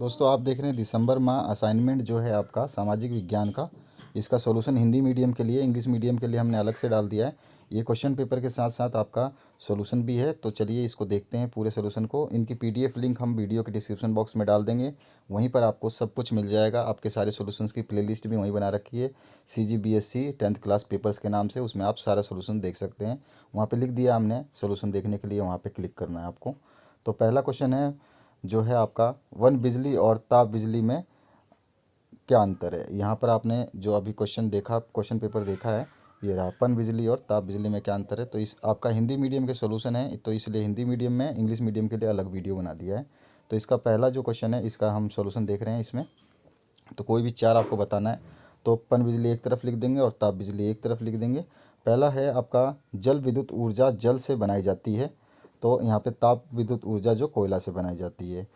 दोस्तों आप देख रहे हैं दिसंबर माह असाइनमेंट जो है आपका सामाजिक विज्ञान का। इसका सॉल्यूशन हिंदी मीडियम के लिए, इंग्लिश मीडियम के लिए हमने अलग से डाल दिया है। ये क्वेश्चन पेपर के साथ साथ आपका सॉल्यूशन भी है। तो चलिए इसको देखते हैं पूरे सॉल्यूशन को। इनकी पीडीएफ लिंक हम वीडियो के डिस्क्रिप्शन बॉक्स में डाल देंगे। वहीं पर आपको सब कुछ मिल जाएगा। आपके सारे सॉल्यूशंस की प्लेलिस्ट भी वहीं बना रखी है, CGBSC 10th क्लास पेपर्स के नाम से। उसमें आप सारा सॉल्यूशन देख सकते हैं। वहाँ पे लिख दिया हमने सॉल्यूशन देखने के लिए, वहाँ पे क्लिक करना है आपको। तो पहला क्वेश्चन है जो है आपका, वन बिजली और ताप बिजली में क्या अंतर है। यहाँ पर आपने जो अभी क्वेश्चन देखा, क्वेश्चन पेपर देखा है, ये रहा पन बिजली और ताप बिजली में क्या अंतर है। तो इस आपका हिंदी मीडियम के सॉल्यूशन है, तो इसलिए हिंदी मीडियम में, इंग्लिश मीडियम के लिए अलग वीडियो बना दिया है। तो इसका पहला जो क्वेश्चन है, इसका हम सॉल्यूशन देख रहे हैं इसमें। तो कोई भी चार आपको बताना है। तो पन बिजली एक तरफ लिख देंगे और ताप बिजली एक तरफ लिख देंगे। पहला है आपका, जल विद्युत ऊर्जा जल से बनाई जाती है। तो यहाँ पे ताप विद्युत ऊर्जा जो कोयला से बनाई जाती है।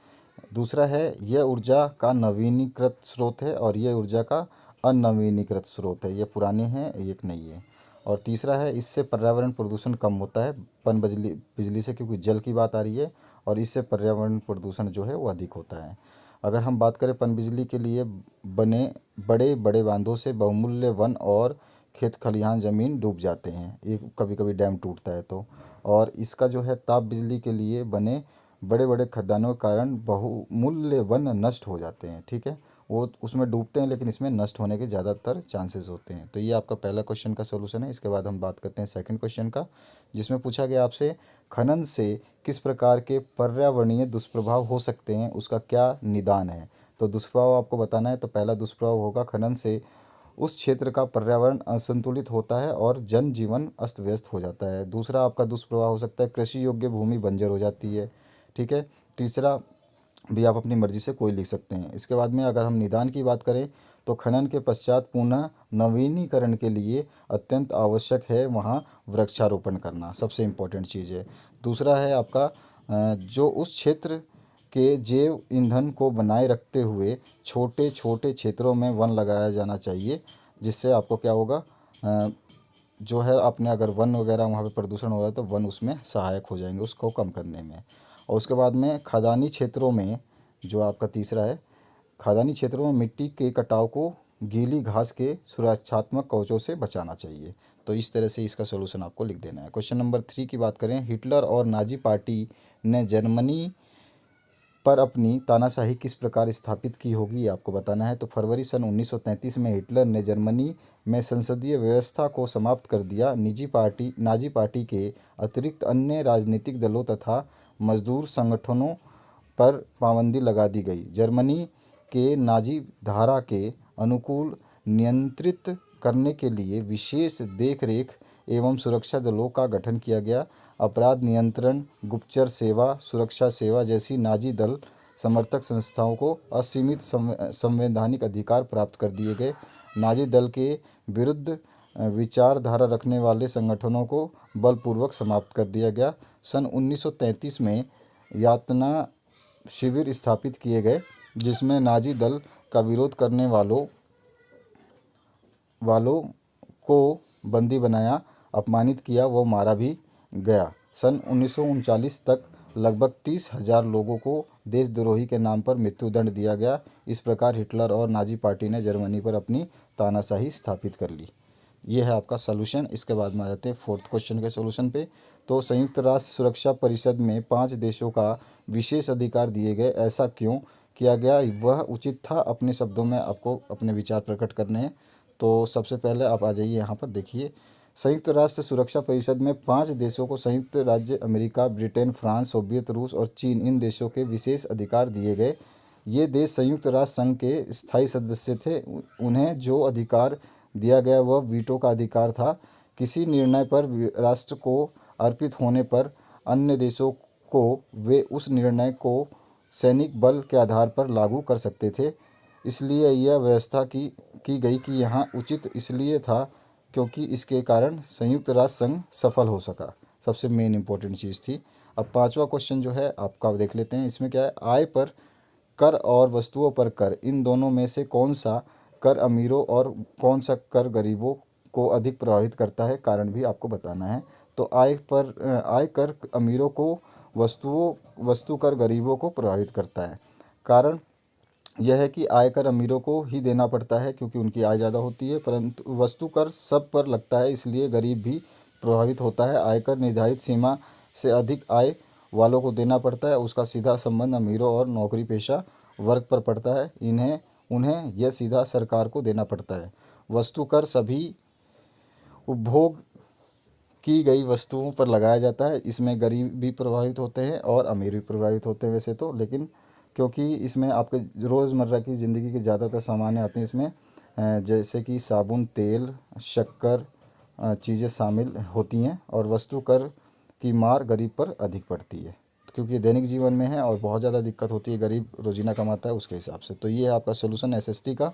दूसरा है, यह ऊर्जा का नवीनीकृत स्रोत है और यह ऊर्जा का अनवीनीकृत स्रोत है। ये पुराने हैं, एक नई है। और तीसरा है, इससे पर्यावरण प्रदूषण कम होता है पन बिजली बिजली से, क्योंकि जल की बात आ रही है, और इससे पर्यावरण प्रदूषण जो है वो अधिक होता है। अगर हम बात करें पन बिजली के लिए बने बड़े बड़े बांधों से बहुमूल्य वन और खेत खलिहान ज़मीन डूब जाते हैं, ये कभी कभी डैम टूटता है तो। और इसका जो है, ताप बिजली के लिए बने बड़े बड़े खदानों के कारण बहुमूल्य वन नष्ट हो जाते हैं। ठीक है, वो उसमें डूबते हैं लेकिन इसमें नष्ट होने के ज़्यादातर चांसेस होते हैं। तो ये आपका पहला क्वेश्चन का सॉल्यूशन है। इसके बाद हम बात करते हैं सेकंड क्वेश्चन का, जिसमें पूछा गया आपसे, खनन से किस प्रकार के पर्यावरणीय दुष्प्रभाव हो सकते हैं, उसका क्या निदान है। तो दुष्प्रभाव आपको बताना है। तो पहला दुष्प्रभाव होगा, खनन से उस क्षेत्र का पर्यावरण असंतुलित होता है और जनजीवन अस्त व्यस्त हो जाता है। दूसरा आपका दुष्प्रभाव हो सकता है, कृषि योग्य भूमि बंजर हो जाती है। ठीक है, तीसरा भी आप अपनी मर्जी से कोई लिख सकते हैं। इसके बाद में अगर हम निदान की बात करें, तो खनन के पश्चात पुनः नवीनीकरण के लिए अत्यंत आवश्यक है वहाँ वृक्षारोपण करना, सबसे इम्पोर्टेंट चीज़ है। दूसरा है आपका, जो उस क्षेत्र के जैव ईंधन को बनाए रखते हुए छोटे छोटे क्षेत्रों में वन लगाया जाना चाहिए, जिससे आपको क्या होगा, जो है आपने अगर वन वगैरह वहाँ पे प्रदूषण हो रहा है तो वन उसमें सहायक हो जाएंगे उसको कम करने में। और उसके बाद में खदानी क्षेत्रों में, जो आपका तीसरा है, खदानी क्षेत्रों में मिट्टी के कटाव को गीली घास के सुरक्षात्मक कवचों से बचाना चाहिए। तो इस तरह से इसका सॉल्यूशन आपको लिख देना है। क्वेश्चन नंबर 3 की बात करें, हिटलर और नाजी पार्टी ने जर्मनी पर अपनी तानाशाही किस प्रकार स्थापित की होगी, ये आपको बताना है। तो फरवरी सन 1933 में हिटलर ने जर्मनी में संसदीय व्यवस्था को समाप्त कर दिया। नाजी पार्टी के अतिरिक्त अन्य राजनीतिक दलों तथा मजदूर संगठनों पर पाबंदी लगा दी गई। जर्मनी के नाजी धारा के अनुकूल नियंत्रित करने के लिए विशेष देखरेख एवं सुरक्षा दलों का गठन किया गया। अपराध नियंत्रण, गुप्तचर सेवा, सुरक्षा सेवा जैसी नाजी दल समर्थक संस्थाओं को असीमित संवैधानिक अधिकार प्राप्त कर दिए गए। नाजी दल के विरुद्ध विचारधारा रखने वाले संगठनों को बलपूर्वक समाप्त कर दिया गया। सन 1933 में यातना शिविर स्थापित किए गए, जिसमें नाजी दल का विरोध करने वालों को बंदी बनाया, अपमानित किया, वो मारा भी गया। सन 1939 तक लगभग 30,000 लोगों को देशद्रोही के नाम पर मृत्युदंड दिया गया। इस प्रकार हिटलर और नाजी पार्टी ने जर्मनी पर अपनी तानाशाही स्थापित कर ली। ये है आपका सॉल्यूशन। इसके बाद में आ जाते हैं फोर्थ क्वेश्चन के सॉल्यूशन पे। तो संयुक्त राष्ट्र सुरक्षा परिषद में 5 देशों का विशेष अधिकार दिए गए, ऐसा क्यों किया गया, वह उचित था। अपने शब्दों में आपको अपने विचार प्रकट करने हैं। तो सबसे पहले आप आ जाइए यहाँ पर, देखिए, संयुक्त राष्ट्र सुरक्षा परिषद में 5 देशों को संयुक्त राज्य अमेरिका, ब्रिटेन, फ्रांस, सोवियत रूस और चीन, इन देशों के विशेष अधिकार दिए गए। ये देश संयुक्त राष्ट्र संघ के स्थायी सदस्य थे। उन्हें जो अधिकार दिया गया वह वीटो का अधिकार था। किसी निर्णय पर राष्ट्र को अर्पित होने पर अन्य देशों को वे उस निर्णय को सैनिक बल के आधार पर लागू कर सकते थे। इसलिए यह व्यवस्था की गई कि यहाँ उचित इसलिए था क्योंकि इसके कारण संयुक्त राष्ट्र संघ सफल हो सका। सबसे मेन इंपॉर्टेंट चीज़ थी। अब पांचवा क्वेश्चन जो है आपका देख लेते हैं। इसमें क्या है, आय पर कर और वस्तुओं पर कर, इन दोनों में से कौन सा कर अमीरों और कौन सा कर गरीबों को अधिक प्रभावित करता है, कारण भी आपको बताना है। तो आय कर अमीरों को, वस्तु कर गरीबों को प्रभावित करता है। कारण यह है कि आयकर अमीरों को ही देना पड़ता है क्योंकि उनकी आय ज़्यादा होती है, परंतु वस्तु कर सब पर लगता है, इसलिए गरीब भी प्रभावित होता है। आयकर निर्धारित सीमा से अधिक आय वालों को देना पड़ता है। उसका सीधा संबंध अमीरों और नौकरी पेशा वर्ग पर पड़ता है। उन्हें यह सीधा सरकार को देना पड़ता है। वस्तु कर सभी उपभोग की गई वस्तुओं पर लगाया जाता है। इसमें गरीब भी प्रभावित होते हैं और अमीर भी प्रभावित होते हैं वैसे तो, लेकिन क्योंकि इसमें आपके रोज़मर्रा की ज़िंदगी के ज़्यादातर सामान आते हैं इसमें, जैसे कि साबुन, तेल, शक्कर चीज़ें शामिल होती हैं, और वस्तु कर की मार गरीब पर अधिक पड़ती है क्योंकि दैनिक जीवन में है और बहुत ज़्यादा दिक्कत होती है, गरीब रोजीना कमाता है उसके हिसाब से। तो ये है आपका सोल्यूशन एसएसटी का।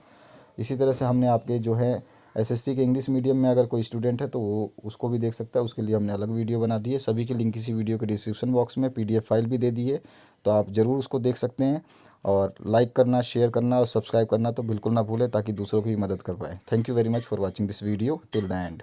इसी तरह से हमने आपके जो है एसएसटी के इंग्लिश मीडियम में अगर कोई स्टूडेंट है तो वो उसको भी देख सकता है, उसके लिए हमने अलग वीडियो बना दी है। सभी की लिंक इसी वीडियो के डिस्क्रिप्शन बॉक्स में पीडीएफ फाइल भी दे दी है, तो आप ज़रूर उसको देख सकते हैं। और लाइक करना, शेयर करना और सब्सक्राइब करना तो बिल्कुल ना भूलें, ताकि दूसरों की भी मदद कर पाएँ। Thank you very much for watching this video till the end.